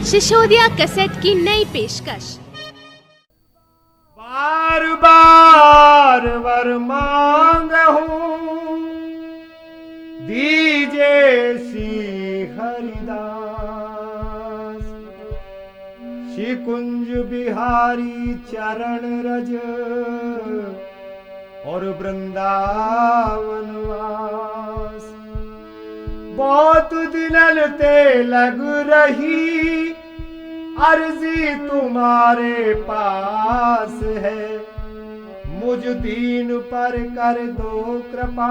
Sisodia cassette की नई पेशकश। बार बार वर मांगहूं दीजे श्री हरिदास, श्री कुंज बिहारी चरण रज और वृंदावन वास। बहुत दिनन ते लग रही अर्जी तुम्हारे पास है, मुझ दीन पर कर दो कृपा,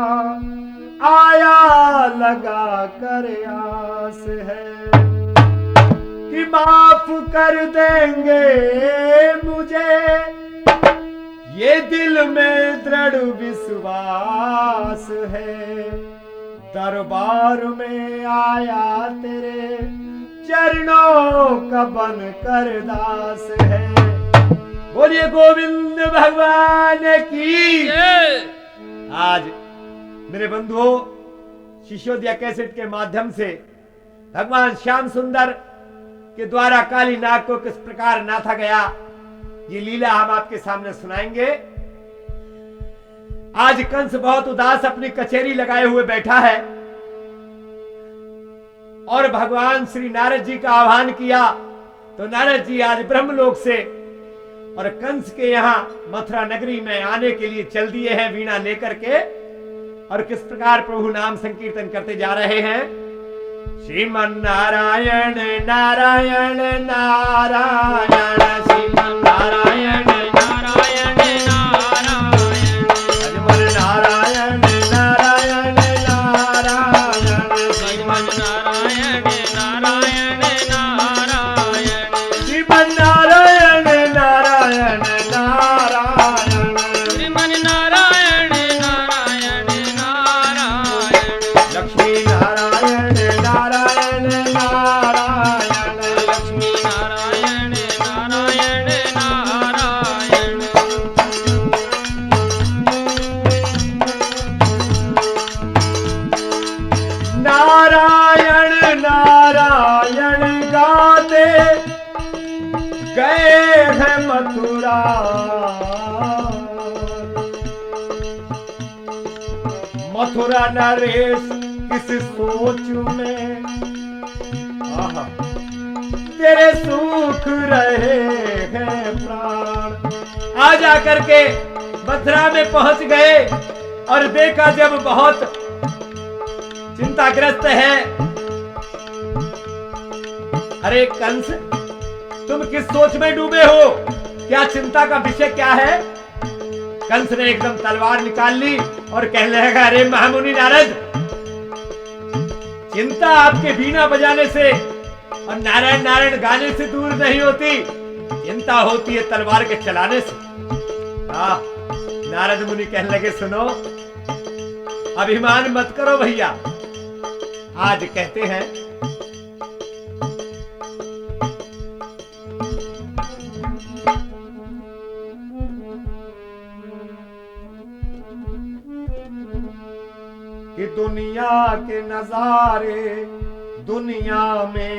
आया लगा कर आस है कि माफ कर देंगे मुझे, ये दिल में दृढ़ विश्वास है। दरबार में आया तेरे चरणों का बन कर दास है। बोलिए गोविंद भगवान की। आज मेरे बंधुओं, शिशोदिया कैसेट के माध्यम से भगवान श्याम सुंदर के द्वारा काली नाग को किस प्रकार नाथा गया, ये लीला हम आपके सामने सुनाएंगे। आज कंस बहुत उदास अपनी कचेरी लगाए हुए बैठा है और भगवान श्री नारद जी का आह्वान किया तो नारद जी आज ब्रह्मलोक से और कंस के यहां मथुरा नगरी में आने के लिए चल दिए हैं वीणा लेकर के, और किस प्रकार प्रभु नाम संकीर्तन करते जा रहे हैं। श्रीमन नारायण नारायण नारायण, श्रीमन नारायण नारायण नारायण, श्रीमन नारायण नारायण नारायण, श्रीमन नारायण नारायण नारायण, श्रीमन नारायण नारायण नारायण, श्रीमन नारायण नारायण नारायण, लक्ष्मी नारायण नारायण नारायण, लक्ष्मी नारायण नारायण नारायण। नारायण नारायण गाते गए हैं मथुरा, मथुरा नरेश किस सोच में, आहा तेरे सुख रहे हैं प्राण। आ जाकर के मथुरा में पहुंच गए और देखा जब बहुत चिंताग्रस्त है। अरे कंस, तुम किस सोच में डूबे हो, क्या चिंता का विषय क्या है? कंस ने एकदम तलवार निकाल ली और कहने लगा, अरे महामुनि नारद, चिंता आपके वीणा बजाने से और नारायण नारायण गाने से दूर नहीं होती, चिंता होती है तलवार के चलाने से। नारद मुनि कहने लगे, सुनो, अभिमान मत करो भैया। आज कहते हैं कि दुनिया के नजारे दुनिया में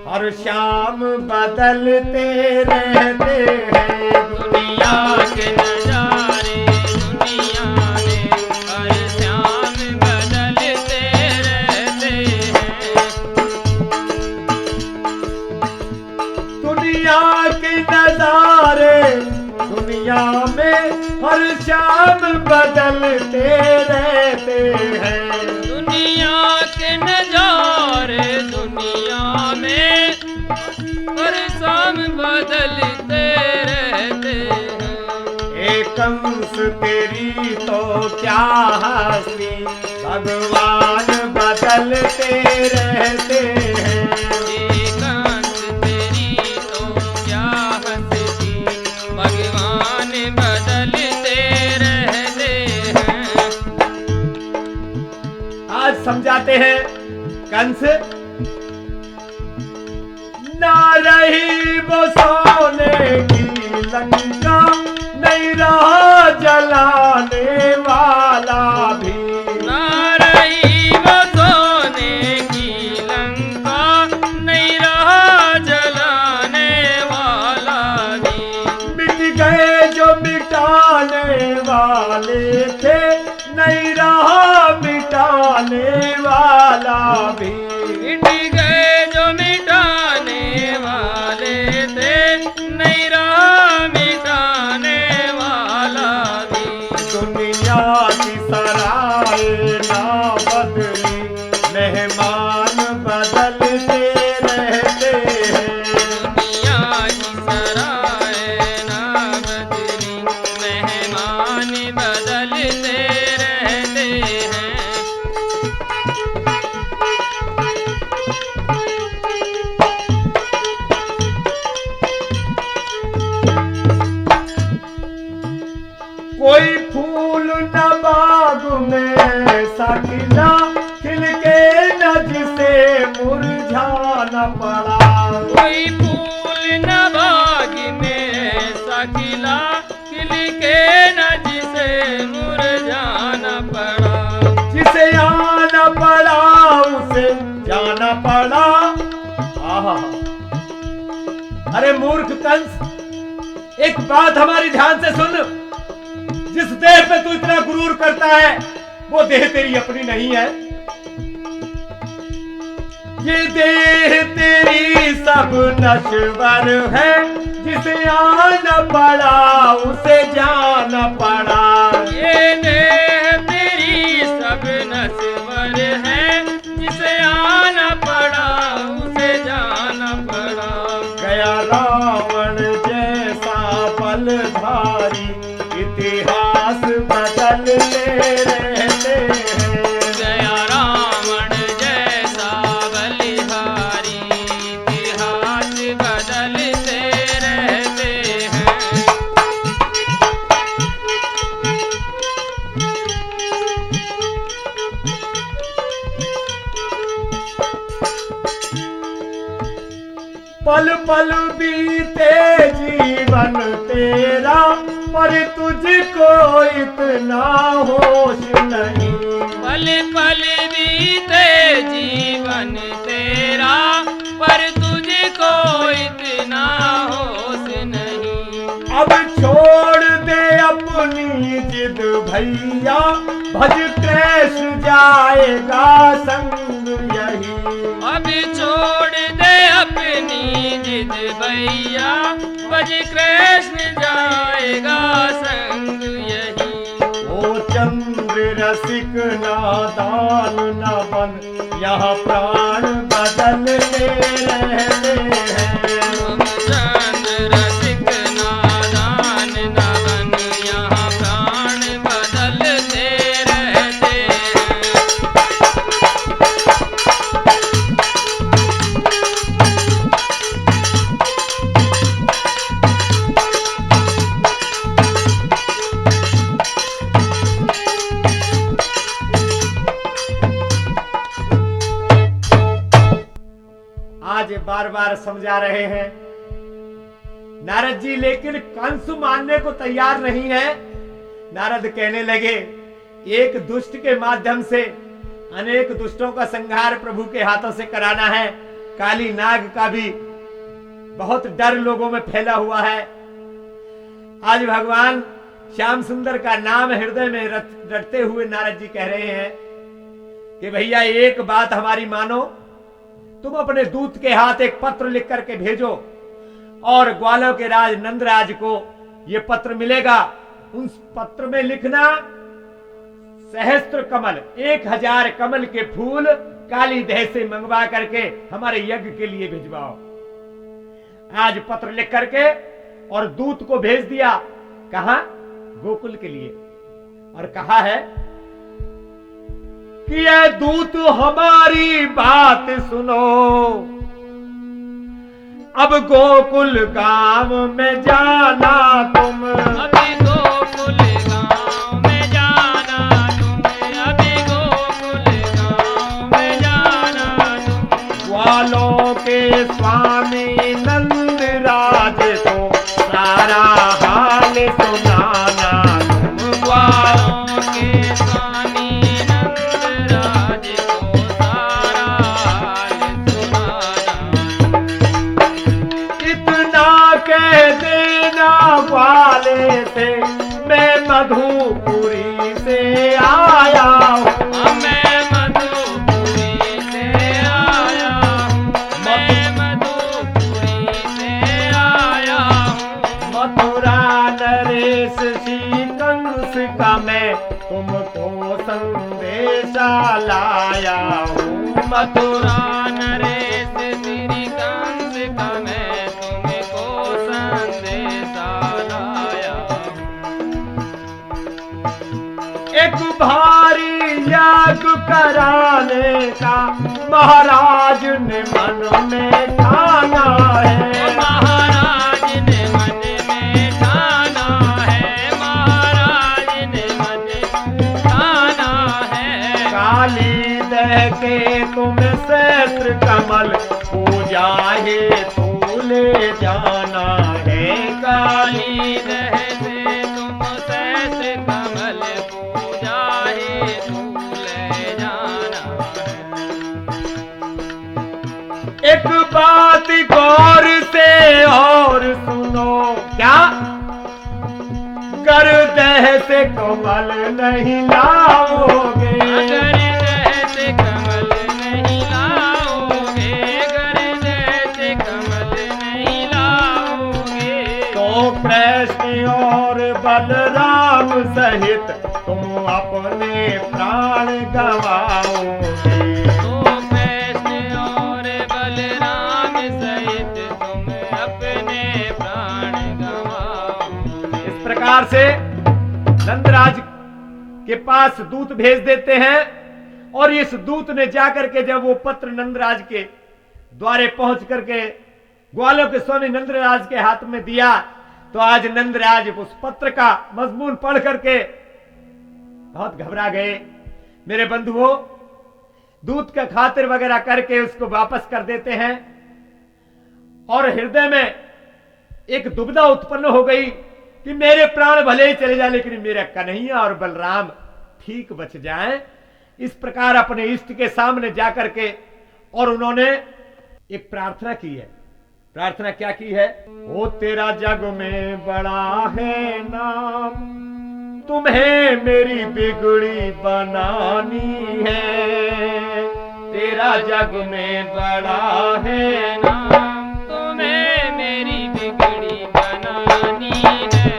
हर शाम बदलते रहते हैं। दुनिया के नजारे दुनिया में हर शाम बदलते रहते हैं। दुनिया के नजारे दुनिया में हर शाम बदलते रहते हैं। दुनिया के नजारे दुनिया में हर शाम बदलते रहते हैं। एक कंस तेरी तो क्या हंसी, भगवान बदलते रहते हैं। एक कंस तेरी तो क्या हंसी, भगवान बदलते रहते हैं। आज समझाते हैं कंस, ना रही वो सोने की लंका, नहीं रहा जलाने वाला भी। ना रही वो सोने की लंका, नहीं रहा पड़ा। कोई फूल न बाग में ऐसा खिला, खिल के न जिसे मुरझाना पड़ा। जिसे आना पड़ा उसे जाना पड़ा। आहा, अरे मूर्ख कंस, एक बात हमारी ध्यान से सुन। जिस देह पे तू इतना गुरूर करता है वो देह तेरी अपनी नहीं है। ये देह तेरी सब नश्वर है, जिसे आना पड़ा उसे जाना पड़ा। ये देह तेरी सब नश्वर है, जिसे आना पड़ा उसे जाना पड़ा। गया रावण जैसा बलधारी, इतिहास बदलते रहते हैं। गया रावण जैसा बलिहारी, इतिहास बदलते रहते हैं। पल पल बीते जीवन तेरा, पर तुझको इतना होश नहीं। पल पल बीते जीवन तेरा, पर तुझको इतना होश नहीं। अब छोड़ दे अपनी जिद भैया, भज कृष्ण जाएगा संग यही। अब छोड़ दे अपनी जिद भैया, भज कृष्ण जाएगा संग यही। ओ चंद्र रसिक नादान न बन, यहाँ प्राण बदलते रहते हैं। हम चंद्र रसिक नादान न बन, यहाँ प्राण बदलते रहते हैं। आज बार बार समझा रहे हैं नारद जी, लेकिन कंस मानने को तैयार नहीं है। नारद कहने लगे, एक दुष्ट के माध्यम से अनेक दुष्टों का संहार प्रभु के हाथों से कराना है। काली नाग का भी बहुत डर लोगों में फैला हुआ है। आज भगवान श्याम सुंदर का नाम हृदय में रटते हुए नारद जी कह रहे हैं कि भैया एक बात हमारी मानो, तुम अपने दूत के हाथ एक पत्र लिख करके भेजो और ग्वालों के राज नंदराज को यह पत्र मिलेगा। उस पत्र में लिखना, सहस्त्र कमल 1000 कमल के फूल काली देह से मंगवा करके हमारे यज्ञ के लिए भिजवाओ। आज पत्र लिख करके और दूत को भेज दिया। कहां? गोकुल के लिए। और कहा है कि ये दूत हमारी बात सुनो, अब गोकुल गांव में जाना तुम। अभी गोकुल गांव में जाना तुम, अभी गोकुल गांव में जाना तुम। ग्वालों के स्वामी नंदराज को सारा हाल सुनाना तुम। ग्वालों के स्वामी नंदराज को सारा हाल सुनाना। इतना कह देना वाले से, मैं मधुपुरी से आया हूँ। मैं मधुपुरी से आया हूँ, मैं मधुपुरी से आया हूँ। मथुरा नरेश श्री कंस का मैं तुमको संदेशा लाया हूँ। मथुरा नरेश श्री कंस का मैं तुमको संदेशा लाया हूँ। एक भारी यज्ञ कराने का महाराज ने मन में ठाना है। महाराज ने मन में ठाना है, महाराज ने मन में ठाना है। काली दह के तुम सहस्त्र कमल पूज चाहे तू ले जाना है काली दह से तुम सहस कमल पूजाए तू ले जाना है। एक बात गौर से और सुनो, क्या कर दह से कमल नहीं लाओगे, अगर दह से कमल नहीं लाओगे, अगर दह से कमल नहीं लाओगे, तो कृष्ण और बलराम सहित तुम अपने प्राण गवाओगे। तो कृष्ण और बलराम सहित तुम अपने प्राण गवाओगे। इस प्रकार से नंदराज के पास दूत भेज देते हैं, और इस दूत ने जाकर के जब वो पत्र नंदराज के द्वारे पहुंच करके ग्वालों के सोने नंदराज के हाथ में दिया, तो आज नंदराज उस पत्र का मजमून पढ़ करके बहुत घबरा गए। मेरे बंधुओं, दूत का खातिर वगैरह करके उसको वापस कर देते हैं, और हृदय में एक दुविधा उत्पन्न हो गई कि मेरे प्राण भले ही चले जाए, लेकिन मेरा कन्हैया और बलराम ठीक बच जाएं। इस प्रकार अपने इष्ट के सामने जाकर के और उन्होंने एक प्रार्थना की है। प्रार्थना क्या की है? ओ तेरा जग में बड़ा है नाम, तुम्हें मेरी बिगड़ी बनानी है। तेरा जग में बड़ा है नाम, तुम्हें मेरी बिगड़ी बनानी है।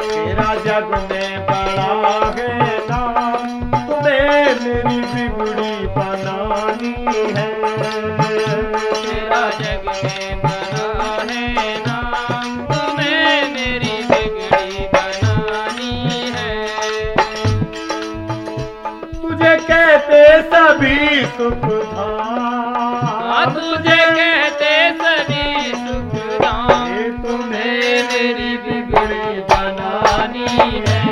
तेरा जग में बड़ा है नाम, तुम्हें मेरी बिगड़ी बनानी है। तेरा जग में बड़ा है नाम, तुम्हें मेरी बिगड़ी बनानी है। तुझे कहते सभी सुख धाम, तुझे कहते सभी सुख धाम, तुम्हें मेरी बिगड़ी बनानी है।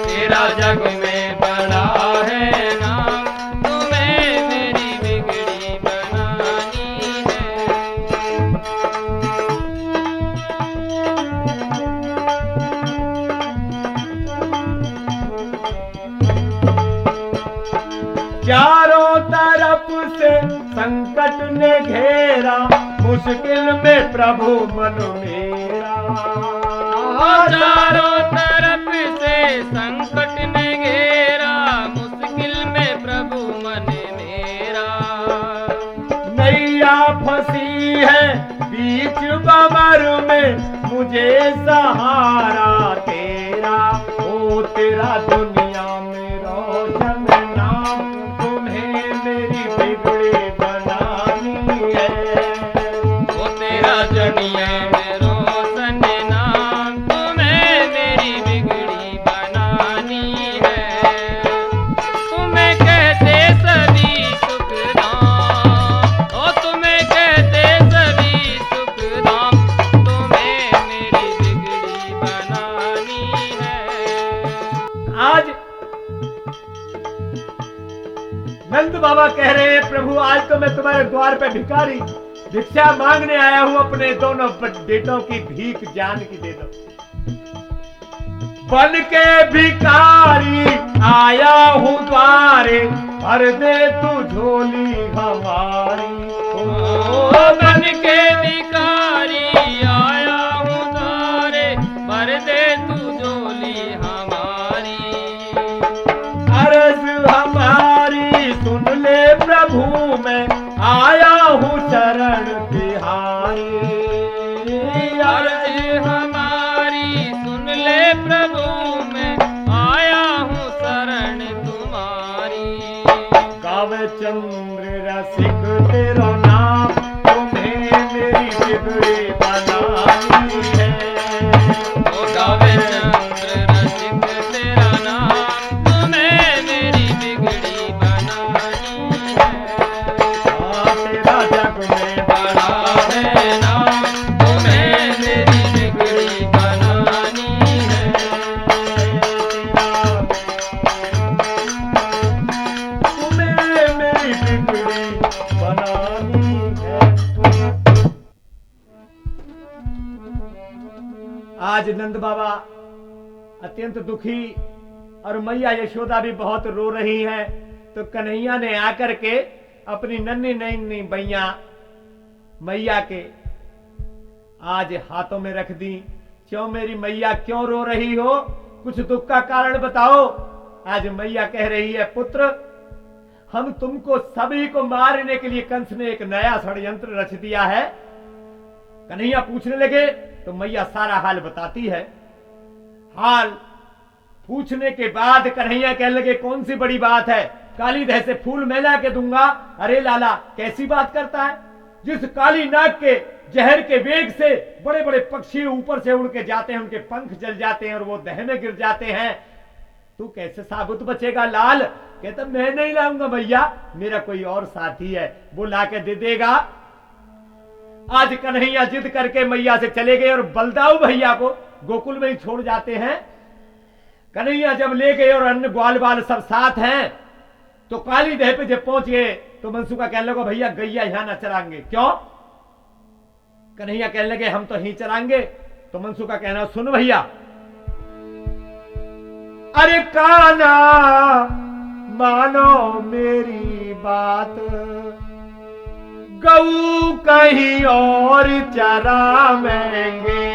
तेरा जग में बड़ा है नाम, तुम्हें मेरी बिगड़ी बनानी है। चारों तरफ से संकट ने घेरा, मुश्किल में प्रभु मन मेरा। चारों तरफ से संकट ने घेरा, मुश्किल में प्रभु मन मेरा। नैया फंसी है बीच बमर में, मुझे सहारा तेरा। ओ तेरा दुनिया में रोशन नाम, तुम्हें मेरी बिगड़ी बनानी है। वो तेरा दुनिया में रोशन नाम, तुम्हें मेरी बिगड़ी बनानी है। तुम्हें कहते सभी सुख धाम, ओ तुम्हें कहते सभी सुख धाम, तुम्हें मेरी बिगड़ी बनानी है। आज नंद बाबा कह रहे हैं, प्रभु आज तो मैं तुम्हारे द्वार पे भिखारी भिक्षा मांगने आया हूं, अपने दोनों बेटों की भीख जान की दे दो। बन के भिखारी आया हूं द्वारे, भर दे तू झोली हमारी। ओ बन के भिखारी आया हूँ द्वारे, भर दे तू झोली हमारी। अर्ज हमारी सुन ले प्रभु, मैं आया हूँ शरण तिहारी। अर्ज हमारी सुन ले प्रभु, मैं आया हूँ शरण तुम्हारी। गावे चंद्र रसिक तेरा नाम, तुम्हें मेरी बिगड़ी बनानी है। ओ गावे चंद्र रसिक तेरा नाम, तुम्हें मेरी बिगड़ी बनानी है। तेरा जग में बड़ा है नाम, तुम्हें मेरी बिगड़ी बनानी है। तुम्हें मेरी बिगड़ी बनानी आज नंद बाबा अत्यंत दुखी और मैया यशोदा भी बहुत रो रही हैं। तो कन्हैया ने आकर के अपनी नन्ही नन्ही मैया के आज हाथों में रख दी। क्यों मेरी मैया क्यों रो रही हो, कुछ दुख का कारण बताओ। आज मैया कह रही है, पुत्र हम तुमको सभी को मारने के लिए कंस ने एक नया षड्यंत्र रच दिया है। कन्हैया पूछने लगे तो मैया सारा हाल बताती है। हाल पूछने के बाद कन्हैया कहने लगे, कौन सी बड़ी बात है, काली दह से फूल मैला के दूंगा। अरे लाला कैसी बात करता है, जिस काली नाग के जहर के वेग से बड़े बड़े पक्षी ऊपर से उड़ के जाते हैं, उनके पंख जल जाते हैं और वो दह में गिर जाते हैं, तू कैसे साबुत बचेगा लाल। कहता मैं नहीं लाऊंगा भैया, मेरा कोई और साथी है, वो ला के दे देगा। आज कन्हैया जिद करके मैया से चले गए और बलदाऊ भैया को गोकुल में ही छोड़ जाते हैं। कन्हैया जब ले गए और अन्य ग्वाल बाल सब साथ हैं, तो काली दह पे जब पहुंच गए तो मनसुखा कहने लगा, भैया गैया यहां ना चराएंगे। क्यों? कन्हैया कहने लगे, हम तो ही चराएंगे। तो मनसुखा कहना, सुन भैया, अरे काना मानो मेरी बात, गऊ कहीं और चरावेंगे।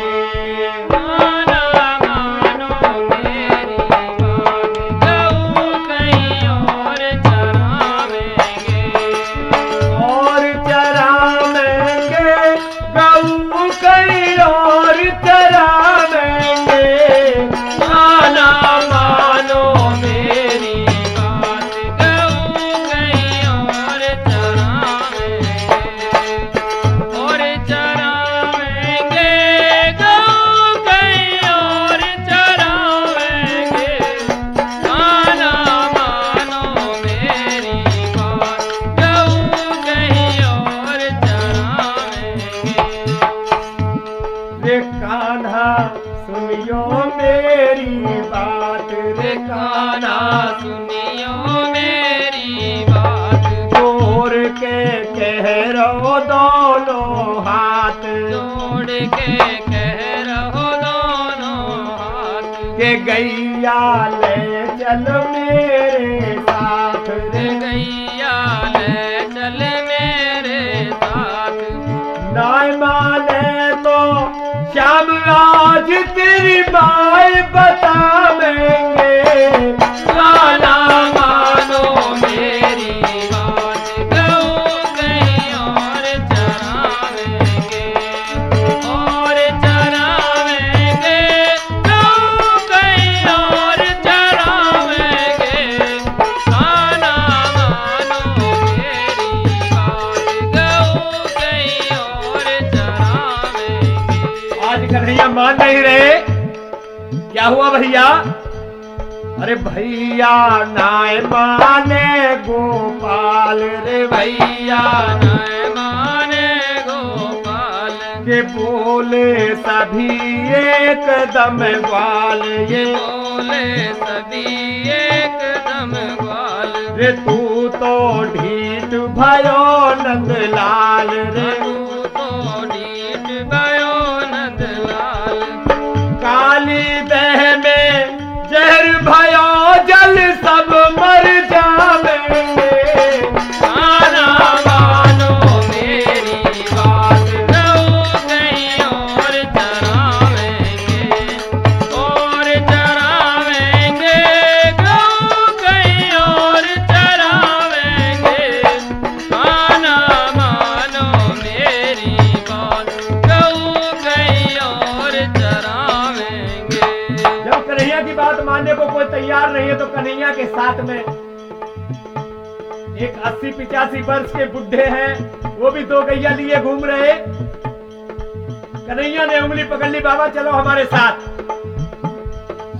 गैया ले चल मेरे साथ रे, गैया ले चल मेरे साथ। नाय माने तो श्याम आज तेरी माय बतावेंगे। लाला मानो मेरी बात, गऊ कहीं और चरावेंगे, और चरावेंगे, गऊ कहीं और चरावेंगे। काना मानो मेरी बात, गऊ कहीं और चरावेंगे। आज कन्हैया मान नहीं रहे। क्या हुआ भैया? अरे भैया नाय माने गोपाल रे, भैया नाय माने गोपाल, के बोले सभी एकदम ग्वाल। ये बोले सभी एकदम ग्वाल, रे तू तो ढीठ भयो नंदलाल रे, तू तो ढीठ भयो नंदलाल। काली दह में जहर भयो जल सब मर जावेंगे। काना मानो मेरी बात, गऊ कहीं और चरावेंगे, और चरावेंगे, गऊ कहीं और चरावेंगे। काना मानो मेरी बात, गऊ कहीं और चरावेंगे। जब कन्हैया की बात मानने को कोई तैयार नहीं है तो कन्हैया के साथ में एक 80-85 वर्ष के बुढ़े हैं, वो भी 2 गैया लिए घूम रहे। कन्हैया ने उंगली पकड़ ली, बाबा चलो हमारे साथ।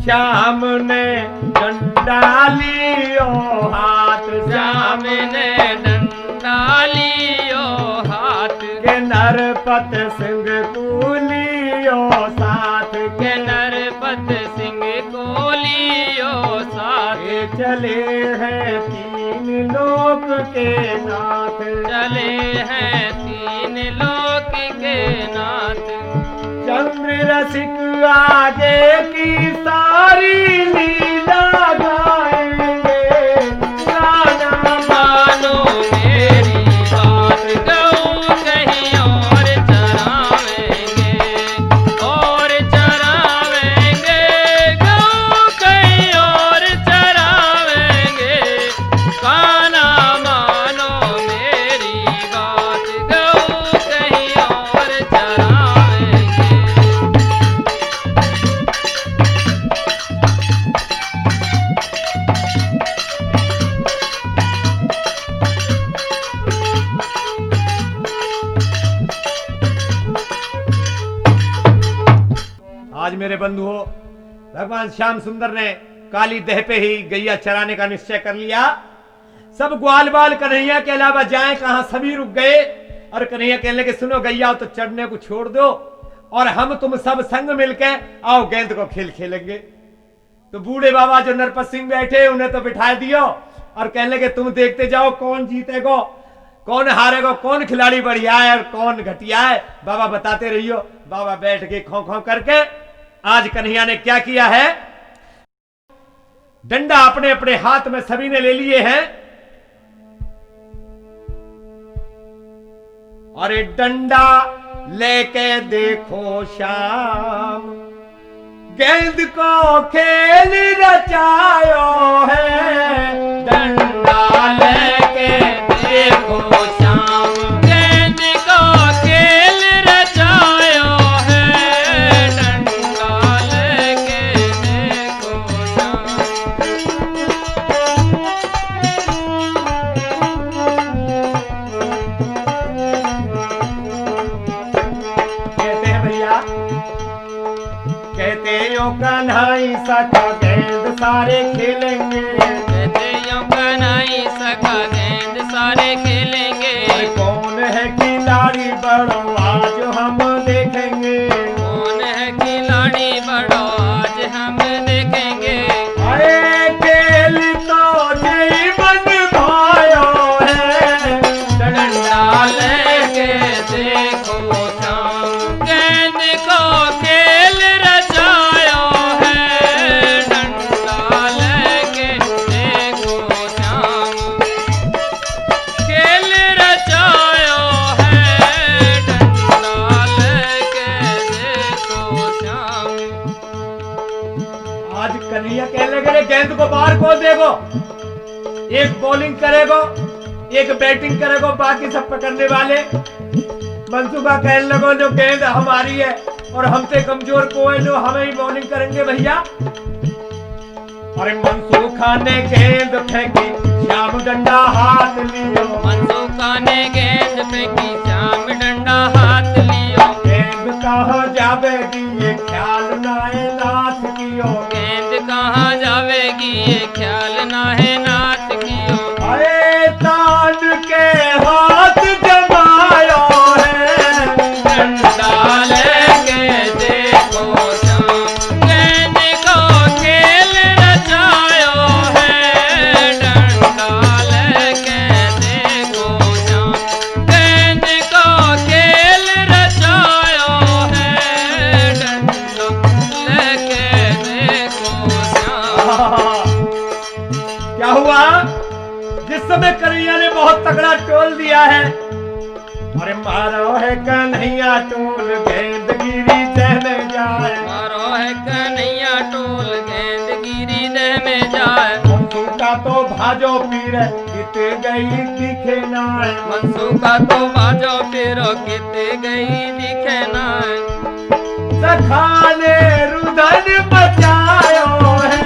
श्याम ने डंडा लियो हाथ, श्याम ने डंडा लियो हाथ, के नरपत सिंह को लियो साथ, के नरपत सिंह को लियो साथ। चले हैं 3 लोक के नाथ, चले हैं 3 लोक के नाथ। चंद्र रसिक आगे की सारी लीला गाएंगे, गाना मानो मेरी बात, गऊ कहीं और चरावेंगे, और चरावेंगे, गऊ कहीं और चरावेंगे। कान्हा मानो मेरी बात, गऊ कहीं और चरावेंगे। आज मेरे बंधुओं, भगवान श्याम सुंदर ने काली देह पे ही गैया चराने का निश्चय कर लिया। सब ग्वाल बाल कन्हैया के अलावा जाएं कहां, सभी रुक गए। और कन्हैया कहने लगे, सुनो गैया तो चढ़ने को छोड़ दो और हम तुम सब संग मिलके आओ गेंद को खेल खेलेंगे। तो बूढ़े बाबा जो नरपत सिंह बैठे उन्हें तो बिठा दियो और कहने लगे, तुम देखते जाओ कौन जीतेगा, कौन हारेगा, कौन खिलाड़ी बढ़िया है और कौन घटिया है, बाबा बताते रहियो। बाबा बैठ के खो खो करके आज कन्हैया ने क्या किया है, डंडा अपने अपने हाथ में सभी ने ले लिए हैं और ये डंडा लेके देखो शाम, गेंद को खेल रचायो है, डंडा लेके देखो शाम, गेंद को खेल रचायो है, डंडा लेके देखो शाम। कहते हैं भैया, कहते यो कन्हई सका गेंद सारे खेलेंगे, कहते यो कन्हई सका गेंद सारे खेलेंगे। कौन है खिलाड़ी बड़ो आज हम देखेंगे, कौन है खिलाड़ी बड़ो आज हम देखेंगे। अरे खेल तो जीवन भायो है, डंडा लेके देखो शाम, गेंद को खेल रचायो है, डंडा लेके देखो शाम, खेल रचायो है, डंडा लेके देखो शाम। आज कन्हैया कहने लगे, गेंद को बाहर को देखो, एक बॉलिंग करेगो, एक बैटिंग करेगो, बाकी सब पकड़ने वाले। मनसूबा कहने लगो, जो गेंद हमारी है और हमसे कमजोर को है जो हमें ही बॉलिंग करेंगे भैया। अरे मनसूखा ने गेंद फेंकी, श्याम डंडा हाथ लियो, मनसूखा ने गेंद फेंकी, श्याम डंडा हाथ लियो। गेंद कहाँ जावेगी ये ख्याल नाए नाथ कियो, गेंद कहाँ जावेगी ये ख्याल ना है नाथ कियो। अरे तान के हाथ जमायो है, डंडा लेके देखो शाम, गेंद को खेल रचायो है, डंडा लेके देखो शाम, गेंद को खेल रचायो है, डंडा लेके देखो शाम। क्या हुआ, जिस समय कन्हैया ने बहुत तगड़ा टोल दिया है, अरे मारो है कन्हैया टोल, गेंद गिरी देह में जाए, मारो है कन्हैया टोल, गेंद गिरी देह में जाए। मनसूखा तो भाजो पीर कित गई दिखे नाय, मनसूखा तो बाजो फिरो कित गई दिखे ना। सखा ने रुदन बचायो है,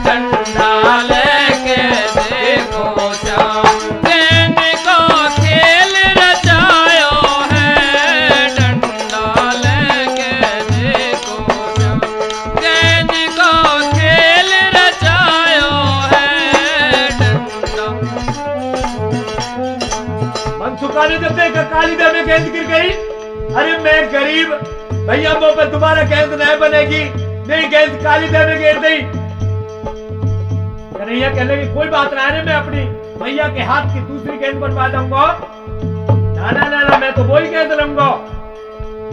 डंडा लेके देखो शाम, गेंद को खेल रचायो है, डंडा लेके देखो शाम, गेंद को खेल रचायो है, डंडा। मनसूखा ने जब देखा काली देह में गेंद गिर गई, अरे मैं गरीब भैया मुंह पे दोबारा गेंद नहीं बनेगी, नहीं गेंद काली देह में गिर गई। कन्हैया कहने की कोई बात नहीं है, मैं अपनी भैया के हाथ की दूसरी गेंद बनवा दूंगा। ना ना ना ना, मैं तो वही गेंद लूंगा।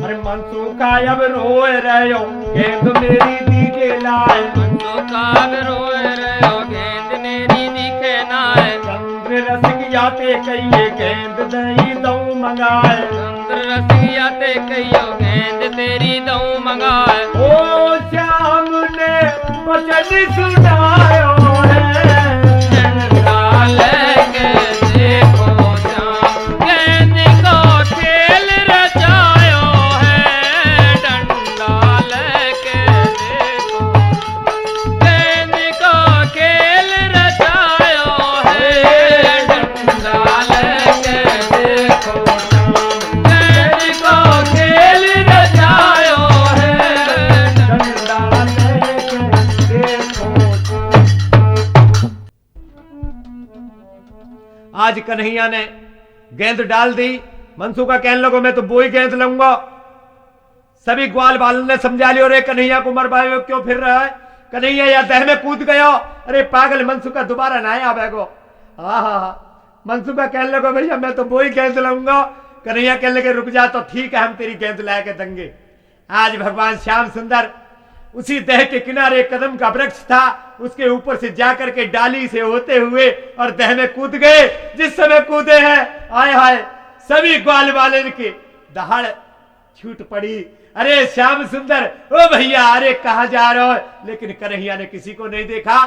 अरे मनसूखा अब रोए रहो गेंद मेरी दीजे लाए, मनसूखा अब रोए रहो गेंद मेरी दिखे नाए, चंद्र रसिया ते कहिए गेंद नहीं दऊं मंगाए, चंद्र रसिया ते कहियो गेंद तेरी दऊं मंगाए। ओ श्याम ने वचन सुनायो है, डंडा लेके देखो श्याम गेंद को खेल रचायो है, डंडा लेके देखो गेंद को खेल रचायो है, डंडा लेके देखो गेंद को खेल रचायो है, डंडा लेके देखो। आज कन्हैया ने गेंद डाल दी। मनसूखा कहने लगो मैं तो वो ही गेंद लूंगा। सभी ग्वाल बालन ने समझा लियो, रे कन्हैया को मरवाए हुए क्यों फिर रहा है? कन्हैया या दह में कूद गयो। अरे पागल मनसूखा दोबारा ना आवेगो। हाँ मनसूखा कहने लगो भैया मैं तो वो ही गेंद लूंगा। कन्हैया कहने लगे रुक जा, तो ठीक है हम तेरी गेंद लाके देंगे। आज भगवान श्याम सुंदर उसी दह के किनारे एक कदम का वृक्ष था, उसके ऊपर से जाकर के डाली से होते हुए और दह में कूद गए। जिस समय कूदे हैं आए हाय सभी ग्वाल वाले के दहाड़ छूट पड़ी। अरे श्याम सुंदर ओ भैया अरे कहां जा रहे हो? लेकिन कन्हैया ने किसी को नहीं देखा।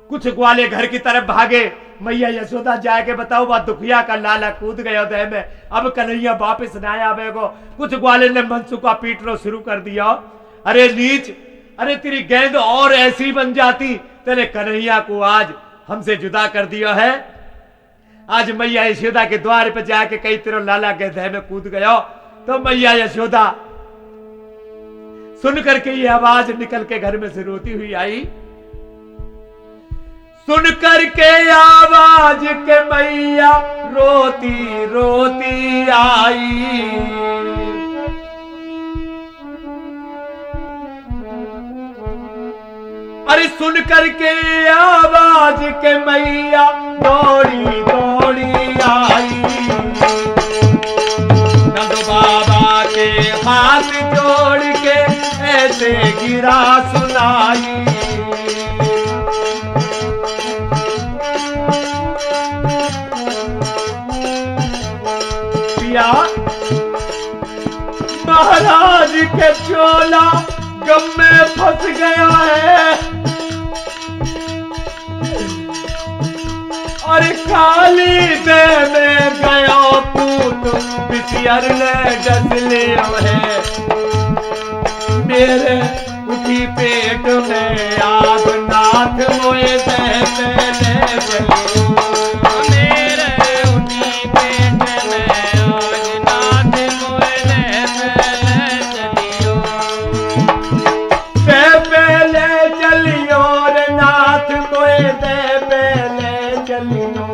कुछ ग्वाले घर की तरफ भागे। मैया यशोदा जाके बताओ वह दुखिया का लाला कूद गया दह में, अब कन्हैया वापिस ना आवेगो। कुछ ग्वाले ने मनसूखा पीटना शुरू कर दिया। अरे नीच, अरे तेरी गेंद और ऐसी बन जाती, तेरे कन्हैया को आज हमसे जुदा कर दिया है। आज मैया यशोदा के द्वार पे जाके कई तेरा लाला के दह में कूद गया। तो मैया यशोदा सुन करके ये आवाज निकल के घर में से रोती हुई आई। सुन करके आवाज के मैया रोती रोती आई। अरे सुन करके आवाज के मैया दौड़ी दौड़ी आई। नंद बाबा के हाथ जोड़ के ऐसे गिरा सुनाई। पिया महाराज के चोला गम में फंस गया है। और काली दे में गया पूत बिसियर ले डस लियो है। मेरे उठी पेट में आग नाथ मोए दे चलियो। मेरे उठी पेट में आग नाथ मोए दे चलियो। दे पहले चलियो रे नाथ मोए दे पहले चलियो।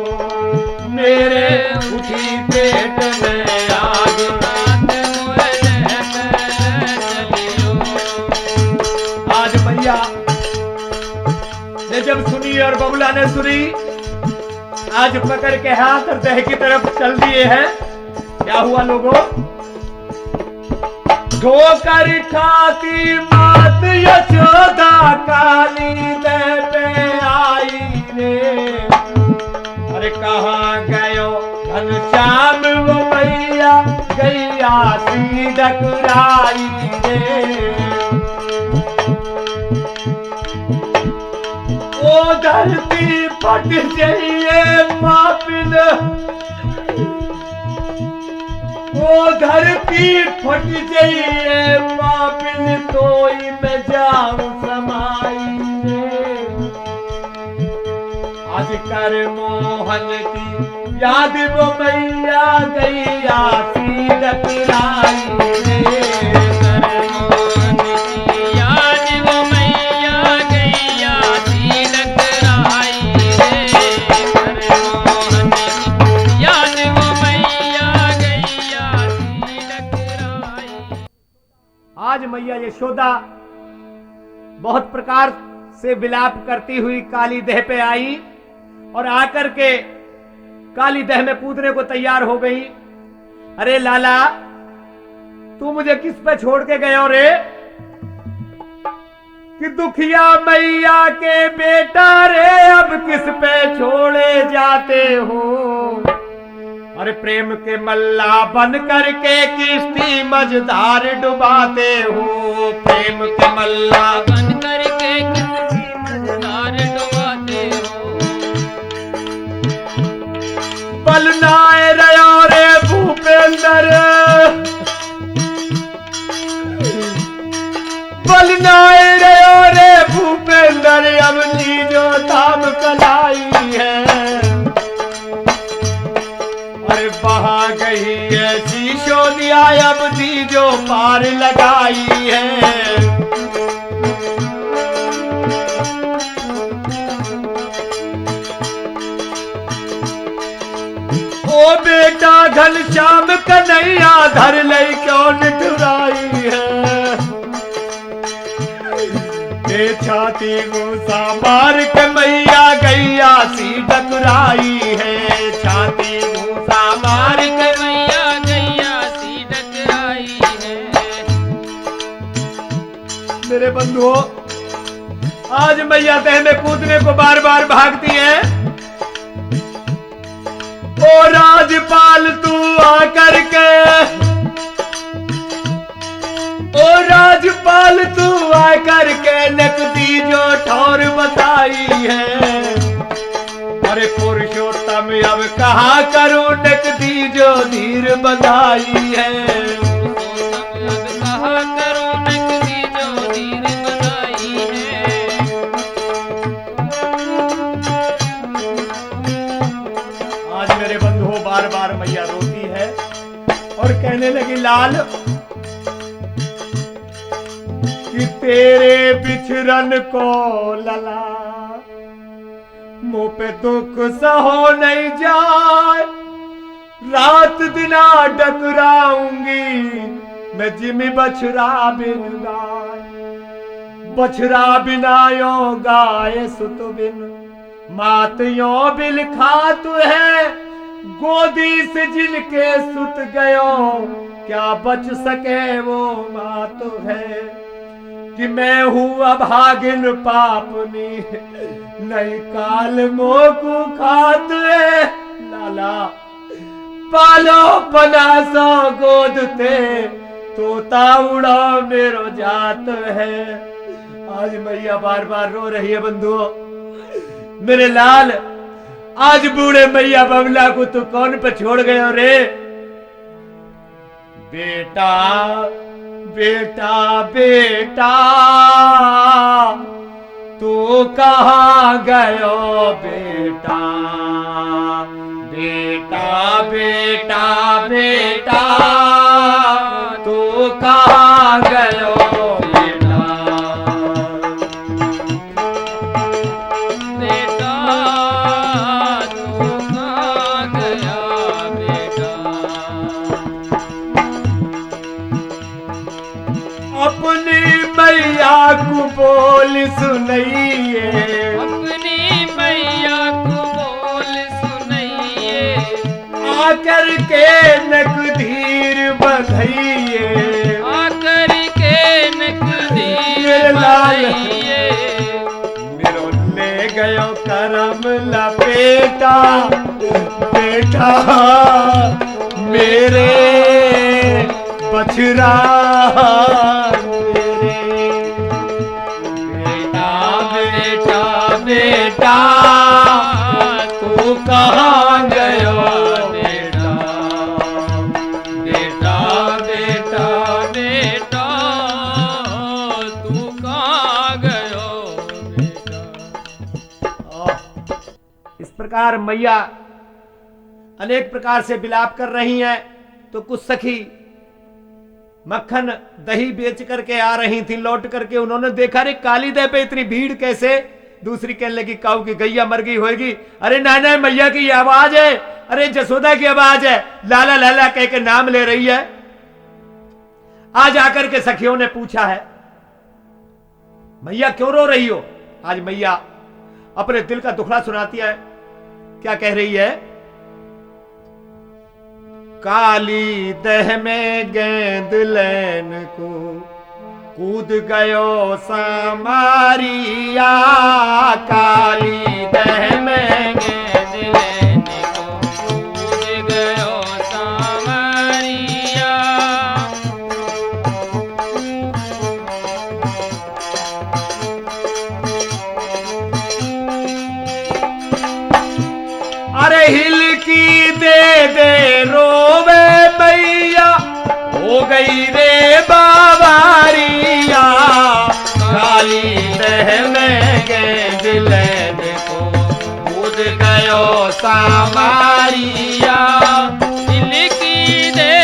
मेरे उठी पेट में आग नाथ मोए दे चलियो। आज भैया ने जब सुनी और बबुला ने सुनी, आज पकड़ के हाथ और दह की तरफ चल दिए हैं। क्या हुआ लोगों? ठोकर खाती मात यशोदा काली दह पे आई रे। अरे कहाँ गयो घनश्याम वो मैया गैया सी डकराई रे। ओ धरती फट जाइए पापिन, ओ धरती फट जाइए पापिन, कोई मैं जाऊं समाई रे। आज कर मोहन की याद वो मैया गैया सी डकराई रे। आज मैया यशोदा बहुत प्रकार से विलाप करती हुई काली दह पे आई और आकर के काली दह में कूदने को तैयार हो गई। अरे लाला तू मुझे किस पे छोड़ के गए हो रे? कि दुखिया मैया के बेटा रे, अब किस पे छोड़े जाते हो? अरे प्रेम के मल्ला बन करके किश्ती मझधार डुबाते हो। प्रेम के मल्ला बन करके किसी मझधार डुबाते हो। बलनाए रयो रे भूपेंद्र, बलनाए रयो रे भूपेंद्र, अब जो धाम कलाई है। अरे बहा गई ऐसी शोदिया, अब जो पार लगाई है। ओ बेटा घनश्याम कन्हैया, धर ले क्यों निठुराई है। ये छाती घूसा मार के मैया गैया सी डकराई है। छाती घूसा मार के मैया गैया सी डकराई है। मेरे बंधुओं, आज मैया तह में कूदने को बार बार भागती है। ओ राजपाल तू आकर के, ओ राजपाल तू आकर के नकदी जो ठौर बताई है। अरे पुरुषोत्तम अब कहा करूं नकदी जो धीर बधाई है। अब कहा करूं नकदी जो धीर बधाई है। आज मेरे बंधुओं बार बार मैया रोती है और कहने लगी, लाल कि तेरे बिछड़न को लला मुंह पे दुख सहो नहीं जाए। रात दिना डकराऊंगी मैं जिमी बछड़ा बिन गाय। बछड़ा बिना यो गाय सुत बिन, मात यो बिल खात है। गोदी से जिनके सुत गयो, क्या बच सके वो मात है। कि मैं हूँ अभागिन पापनी, नहीं काल मोकू खात है। लाला पालो पनासो गोदते, तोता उड़ा मेरो जात है। आज मैया बार बार रो रही है बंधुओं। मेरे लाल, आज बूढ़े मैया बमला को तू कौन पे छोड़ गयो रे? बेटा बेटा बेटा तू कहाँ गयो बेटा? बेटा बेटा बेटा तू कहाँ गयो बेटा? बेटा तू कहाँ गया बेटा? अपनी मैया को बोल सुनइए, अपनी मैया को बोल सुनइए। आकर के नकदीर बधाइए, आकर के नकदीर लाल बधाइए। मेरो ले गयो करम लपेटा। बेटा मेरे बछड़ा मेरे। बेटा बेटा बेटा तू कहाँ गयो बेटा? बेटा बेटा बेटा तू कहाँ गयो बेटा? इस प्रकार मैया अनेक प्रकार से विलाप कर रही हैं। तो कुछ सखी मक्खन दही बेच करके आ रही थी, लौट करके उन्होंने देखा रे काली दह पे इतनी भीड़ कैसे? दूसरी कहने लगी काऊ की गैया मर गई होगी। अरे नाना मैया की आवाज है, अरे जसोदा की आवाज है, लाला लाला कह के नाम ले रही है। आज आकर के सखियों ने पूछा है, मैया क्यों रो रही हो? आज मैया अपने दिल का दुखड़ा सुनाती है। क्या कह रही है? काली दह में गेंद लैन को कूद गयो सामारिया। काली दह में गेंद लेने को कूद गयो सामरिया। अरे हिल की दे रोवे मैया हो गई रे बाबारिया। काली दह में गेंद लेने को कूद गयो सामारिया। दिल की दे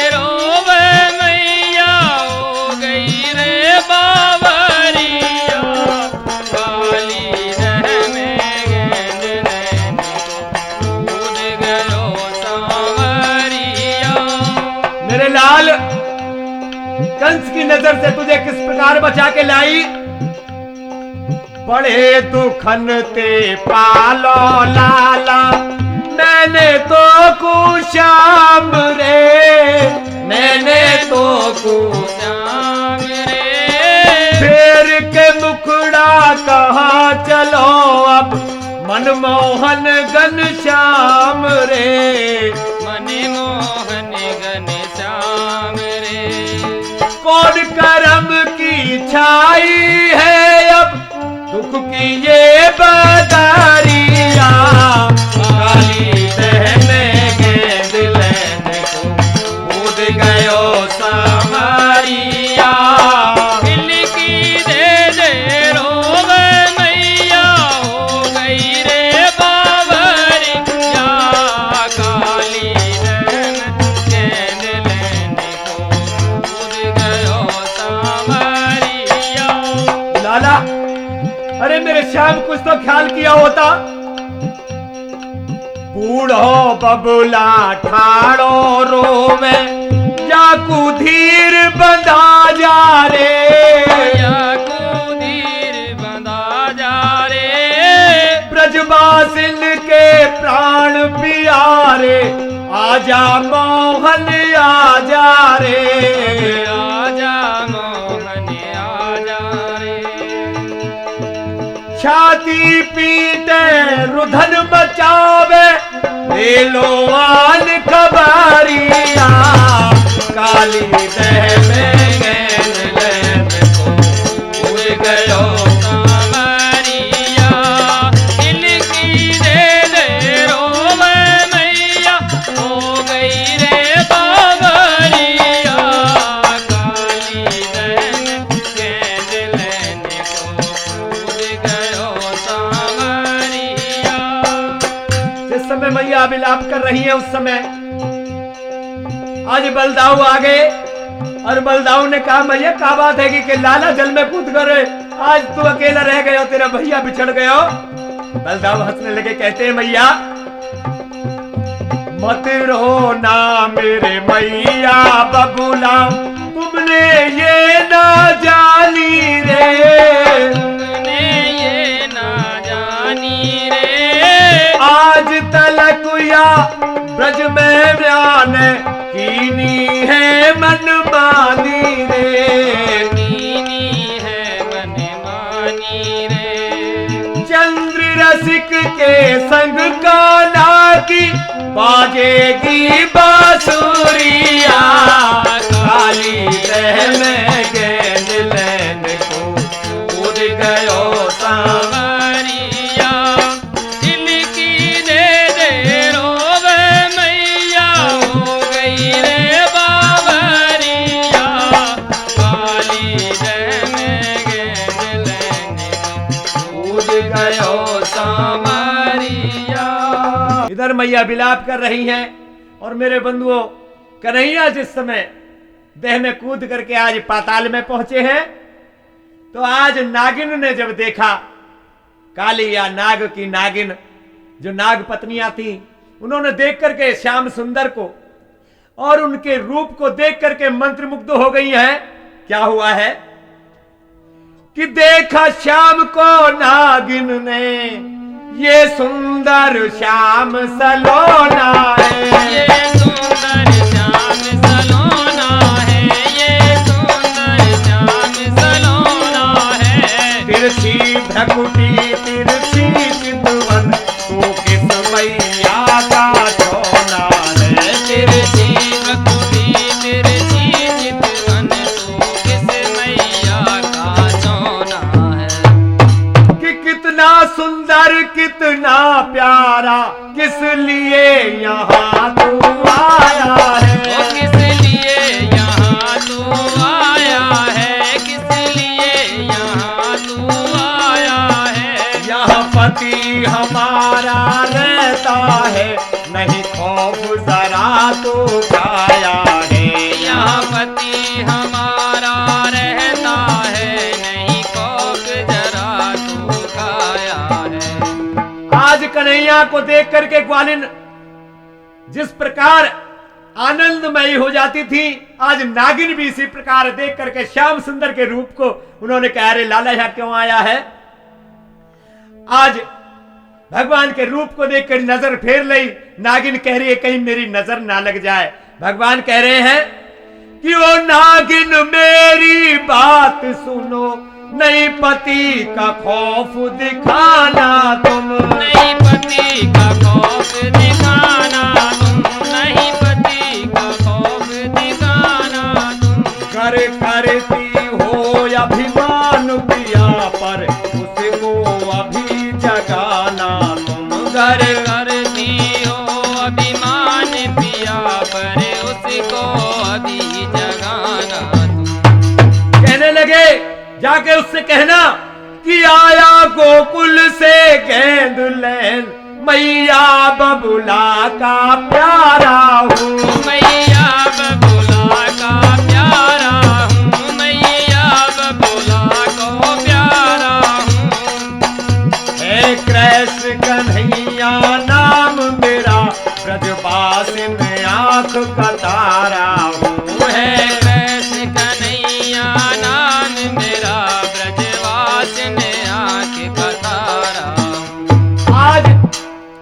रोवे मैया हो गई रे बाबरिया। काली दह में गेंद लेने को कूद गयो सामरिया। मेरे लाल, कंस की नजर से तुझे किस प्रकार बचा के लाई। बड़े दुखन ते पालो लाला, मैंने तो कुशाम रे, मैंने तो श्याम रे। फेर के मुखड़ा कहाँ चलो अब, मनमोहन घनश्याम रे। मनमोहन घनश्याम रे। कौन करम की छाई है अब, दुख की ये बदारिया। काली दह में गेंद लेने को कूद गयो सामरिया। दिल की दे रोवे मैया हो गई रे बाबरिया। काली दह में गेंद लेने को कूद गयो सामरिया। लाला, अरे मेरे श्याम, कुछ तो ख्याल किया होता। बूढ़ो बबुला ठाड़ो रोवे, जाकू धीर बंधा जा रे। या कुदीर बंधा जा रे। ब्रजवासिन के प्राण प्यारे, आजा मोहन आजा रे। आजा मोहन आजा रे। छाती पीटे रुधन बचावे, ले लो आन खबरिया। काली दह में गेंद लेने को कूद गयो सामरिया। दिल की दे रोवे मैया हो गई रे बाबरिया। काली दह में गेंद लेने को कूद गयो सामरिया। जिस समय मैया विलाप कर रही है, उस समय आज बलदाऊ आ गए और बलदाऊ ने कहा, मैया क्या बात है कि लाला जल में कूद कर आज तू अकेला रह गए हो, तेरा भैया बिछड़ गए हो। बलदाऊ हंसने लगे, कहते हैं मैया मत रो ना मेरे मैया बबुला, तुमने ये ना जानी रे। तुमने ये ना जानी रे। आज तलक या ब्रज में म्याने कीनी है मनमानी रे। कीनी है मनमानी रे। चंद्र रसिक के संग काना की बाजेगी बांसुरिया। काली दह में गेंद लेने को कूद गयो सामरिया। दिल की दे रोवे मैया हो गई रे बाबरिया। काली दह में गेंद लेने को कूद गयो सामरिया। इधर मैया विलाप कर रही हैं और मेरे बंधुओं, कन्हैया जिस समय देह में कूद करके आज पाताल में पहुंचे हैं, तो आज नागिन ने जब देखा, काली या नाग की नागिन, जो नाग पत्नियां थी, उन्होंने देख करके श्याम सुंदर को और उनके रूप को देख करके मंत्रमुग्ध हो गई हैं। क्या हुआ है कि देखा श्याम को नागिन ने, ये सुंदर श्याम सलोना है। ये सुंदर हमारा रहता है, नहीं खौफ जरा तो काया है। यहाँ पति हमारा रहता है, नहीं खौफ जरा तो काया है। आज कन्हैया को देख करके ग्वालिन जिस प्रकार आनंदमयी हो जाती थी, आज नागिन भी इसी प्रकार देख करके श्याम सुंदर के रूप को उन्होंने कहा, अरे लाला यहाँ क्यों आया है। आज भगवान के रूप को देखकर नजर फेर ली। नागिन कह रही है कहीं मेरी नजर ना लग जाए। भगवान कह रहे हैं कि ओ नागिन मेरी बात सुनो, नहीं पति का खौफ दिखाना तुम, नहीं पति का खौफ दिखाना तुम, नहीं पति का खौफ दिखाना तुम। कर करती हो अभिमान पिया पर, उसको अभी जगाना तुम। कर करती हो अभिमान पिया पर, उसको अभी जगाना तुम। कहने लगे जाके उससे कहना कि आया गोकुल से गेंद लैन, मैया बबुला का प्यारा हूँ, मैया बबुला का प्यारा हूँ, मैया बबुला को प्यारा हूँ। है कृष्ण कन्हैया नाम मेरा, ब्रजवास में आंख का तारा हूँ। है कृष्ण कन्हैया नाम मेरा, ब्रजवास में आंख का तारा हूँ। आज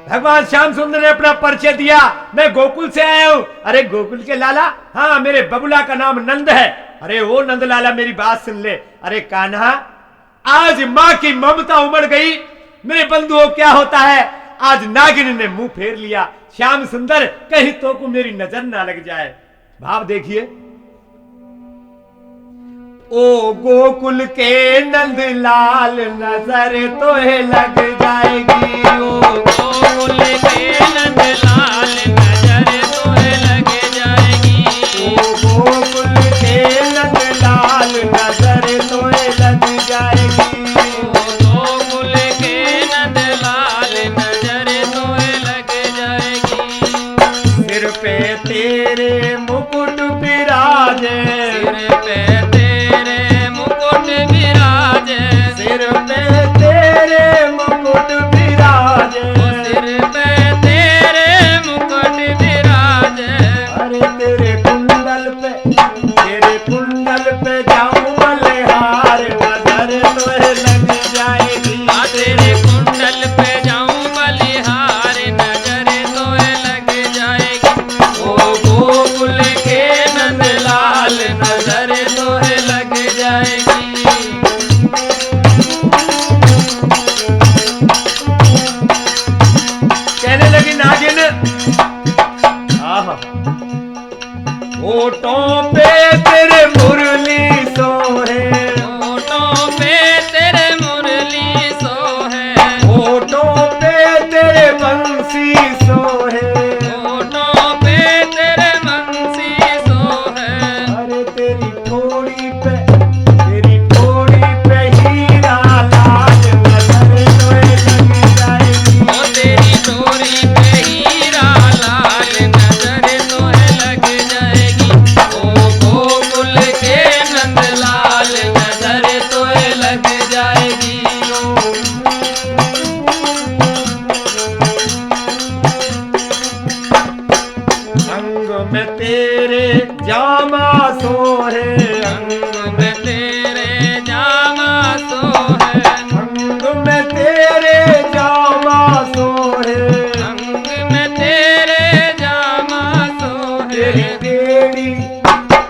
भगवान श्याम सुंदर ने अपना परिचय दिया, मैं गोकुल से आया हूं। अरे गोकुल के लाला, हाँ मेरे बबुला का नाम नंद है। अरे वो नंद लाला मेरी बात सुन ले। अरे कान्हा, आज माँ की ममता उमड़ गई। मेरे बंधुओं क्या होता है, आज नागिन ने मुंह फेर लिया। श्याम सुंदर कहीं तो को मेरी नजर ना लग जाए। भाव देखिए, ओ गोकुल के नंद लाल नजर तो लग जाएगी, ओ गोकुल के नंद लाल नजर तो लग जाएगी, ओ गोकुल के नंद लाल नजर तो लग जाएगी, गोकुल के नंद लाल नजर तो लग जाएगी। सिर पे तेरे मुकुट विराजे, सिर पे तेरे मुकुट विराजे, सिर पे तेरे मुकुट विराजे, सिर पे तेरे मुकुट विराजे। अरे तेरे कुंडल पे जाऊं बलिहार, नजर तो लग जाएगी, तेरे कुंडल पे जाऊं बलिहार, नजर तो लग जाएगी। ओ गोकुल के नंद लाल नजर तो लग जाएगी। कहने लगी नागिन, आहा, होठों पे तेरे मुरली सोहे, होठों पे तेरे मुरली सोहे, होठों पे तेरे बंसी सोहे, होठों पे तेरे बंसी सोहे। अरे तेरी ठोड़ी पे हीरा लाल, नजर तो लग जाएगी, ओ तेरी डोरी पे हीरा लाल, नजर तो लग जाएगी। ओ गोकुल के नंद लाल, नजर तो लग जाएगी। अंग में तेरे जामा सोहे, अंग में तेरे जामा सोहे, अंग में तेरे जामा सोहे, अंग में तेरे जामा सोहे।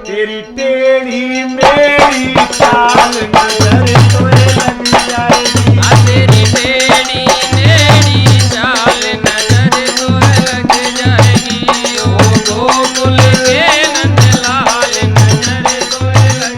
तेरी टेढ़ी मेरी चाल, नजर तो लग जाएगी, आ तेरी टेढ़ी मेरी चाल, नजर तो लग जाएगी। ओ गोकुल के नंद लाल, नजर तो लग।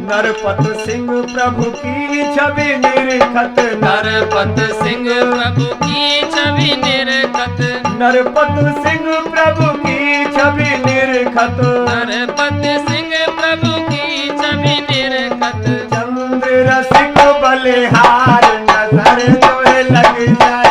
नरपत सिंह प्रभु की छवि निरखत, नरपत सिंह प्रभु की छवि निरखत, नरपत सिंह प्रभु की छवि निरखत, नरपत सिंह प्रभु की छवि निरखत। चंद्र रसिक बलिहार, नजर लग जाएगी।